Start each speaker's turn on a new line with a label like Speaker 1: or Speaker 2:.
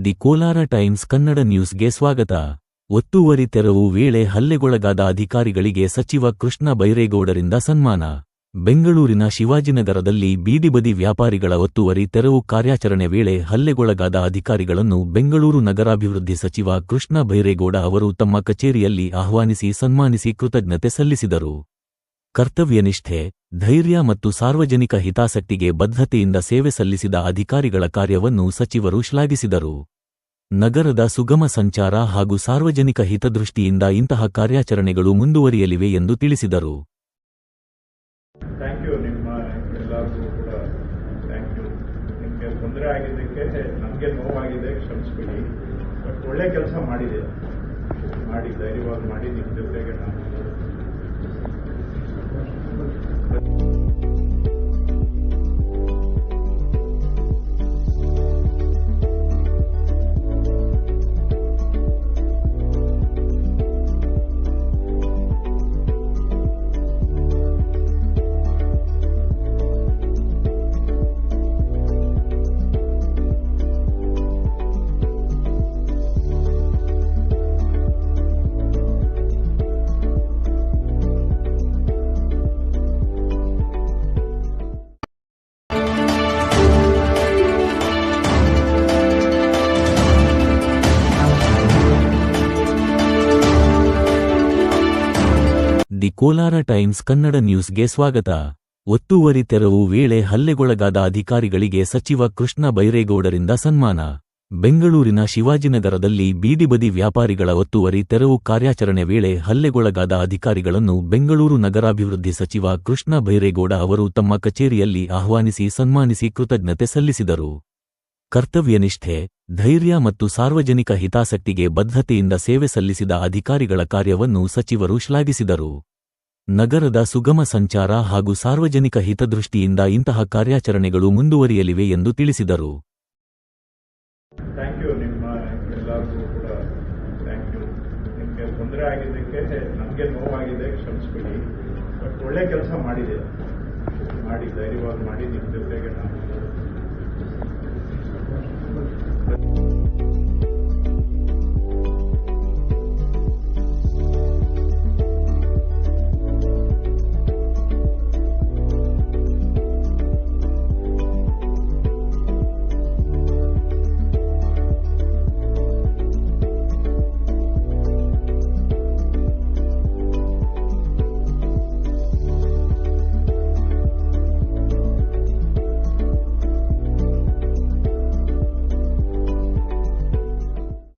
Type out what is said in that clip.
Speaker 1: The Kolar times Kannada ನ್ಯೂಸ್ಗೆ ಸ್ವಾಗತ. ಒತ್ತುವರಿ ತೆರವು ವೇಳೆ ಹಲ್ಲೆಗೊಳಗಾದ ಅಧಿಕಾರಿಗಳಿಗೆ ಸಚಿವ ಕೃಷ್ಣ ಬೈರೇಗೌಡರಿಂದ ಸನ್ಮಾನ. ಬೆಂಗಳೂರಿನ ಶಿವಾಜಿನಗರದಲ್ಲಿ ಬೀದಿಬದಿ ವ್ಯಾಪಾರಿಗಳ ಒತ್ತುವರಿ ತೆರವು ಕಾರ್ಯಾಚರಣೆ ವೇಳೆ ಹಲ್ಲೆಗೊಳಗಾದ ಅಧಿಕಾರಿಗಳನ್ನು ಬೆಂಗಳೂರು ನಗರಾಭಿವೃದ್ಧಿ ಸಚಿವ ಕೃಷ್ಣ ಬೈರೇಗೌಡ ಅವರು ತಮ್ಮ ಕಚೇರಿಯಲ್ಲಿ ಆಹ್ವಾನಿಸಿ ಸನ್ಮಾನಿಸಿ ಕೃತಜ್ಞತೆ ಸಲ್ಲಿಸಿದರು. ಕರ್ತವ್ಯನಿಷ್ಠೆ, ಧೈರ್ಯ ಮತ್ತು ಸಾರ್ವಜನಿಕ ಹಿತಾಸಕ್ತಿಗೆ ಬದ್ಧತೆಯಿಂದ ಸೇವೆ ಸಲ್ಲಿಸಿದ ಅಧಿಕಾರಿಗಳ ಕಾರ್ಯವನ್ನು ಸಚಿವರು ಶ್ಲಾಘಿಸಿದರು. ನಗರದ ಸುಗಮ ಸಂಚಾರ ಹಾಗೂ ಸಾರ್ವಜನಿಕ ಹಿತದೃಷ್ಟಿಯಿಂದ ಇಂತಹ ಕಾರ್ಯಾಚರಣೆಗಳು ಮುಂದುವರಿಯಲಿವೆ ಎಂದು ತಿಳಿಸಿದರು.
Speaker 2: ನಿಮ್ಮ ಎಲ್ಲರಿಗೂ ಕೂಡ ಥ್ಯಾಂಕ್ ಯು. ನಿಮಗೆ ತೊಂದರೆ ಆಗಿದ್ದಕ್ಕೆ ನಮಗೆ ನೋವಾಗಿದೆ, ಕ್ಷಮಿಸ್ಬಿಡಿ. ಬಟ್ ಒಳ್ಳೆ ಕೆಲಸ ಮಾಡಿ ಧೈರ್ಯವಾಗಿ ಮಾಡಿ ನಿಮ್ಮ ಜೊತೆಗೆ ನಾನು
Speaker 1: ದಿ ಕೋಲಾರ ಟೈಮ್ಸ್ ಕನ್ನಡ ನ್ಯೂಸ್ಗೆ ಸ್ವಾಗತ. ಒತ್ತುವರಿ ತೆರವು ವೇಳೆ ಹಲ್ಲೆಗೊಳಗಾದ ಅಧಿಕಾರಿಗಳಿಗೆ ಸಚಿವ ಕೃಷ್ಣ ಬೈರೇಗೌಡರಿಂದ ಸನ್ಮಾನ. ಬೆಂಗಳೂರಿನ ಶಿವಾಜಿನಗರದಲ್ಲಿ ಬೀದಿಬದಿ ವ್ಯಾಪಾರಿಗಳ ಒತ್ತುವರಿ ತೆರವು ಕಾರ್ಯಾಚರಣೆ ವೇಳೆ ಹಲ್ಲೆಗೊಳಗಾದ ಅಧಿಕಾರಿಗಳನ್ನು ಬೆಂಗಳೂರು ನಗರಾಭಿವೃದ್ಧಿ ಸಚಿವ ಕೃಷ್ಣ ಬೈರೇಗೌಡ ಅವರು ತಮ್ಮ ಕಚೇರಿಯಲ್ಲಿ ಆಹ್ವಾನಿಸಿ ಸನ್ಮಾನಿಸಿ ಕೃತಜ್ಞತೆ ಸಲ್ಲಿಸಿದರು. ಕರ್ತವ್ಯನಿಷ್ಠೆ, ಧೈರ್ಯ ಮತ್ತು ಸಾರ್ವಜನಿಕ ಹಿತಾಸಕ್ತಿಗೆ ಬದ್ಧತೆಯಿಂದ ಸೇವೆ ಸಲ್ಲಿಸಿದ ಅಧಿಕಾರಿಗಳ ಕಾರ್ಯವನ್ನು ಸಚಿವರು ಶ್ಲಾಘಿಸಿದರು. ನಗರದ ಸುಗಮ ಸಂಚಾರ ಹಾಗೂ ಸಾರ್ವಜನಿಕ ಹಿತದೃಷ್ಟಿಯಿಂದ ಇಂತಹ ಕಾರ್ಯಾಚರಣೆಗಳು ಮುಂದುವರಿಯಲಿವೆ ಎಂದು ತಿಳಿಸಿದರು.
Speaker 2: Thank you. ನಿಮ್ಮ ಎಲ್ಲರಿಗೂ ಕೂಡ ಥ್ಯಾಂಕ್ ಯು. ನಿಮಗೆ ತೊಂದರೆ ಆಗಿದ್ದಕ್ಕೆ ನಮಗೆ ನೋವಾಗಿದೆ, ಕ್ಷಮಿಸ್ಬಿಡಿ. ಬಟ್ ಒಳ್ಳೆ ಕೆಲಸ ಮಾಡಿ ಧೈರ್ಯವಾಗಿ ಮಾಡಿ ನಿಮ್ಮ ಜೊತೆಗೆ ನಾನು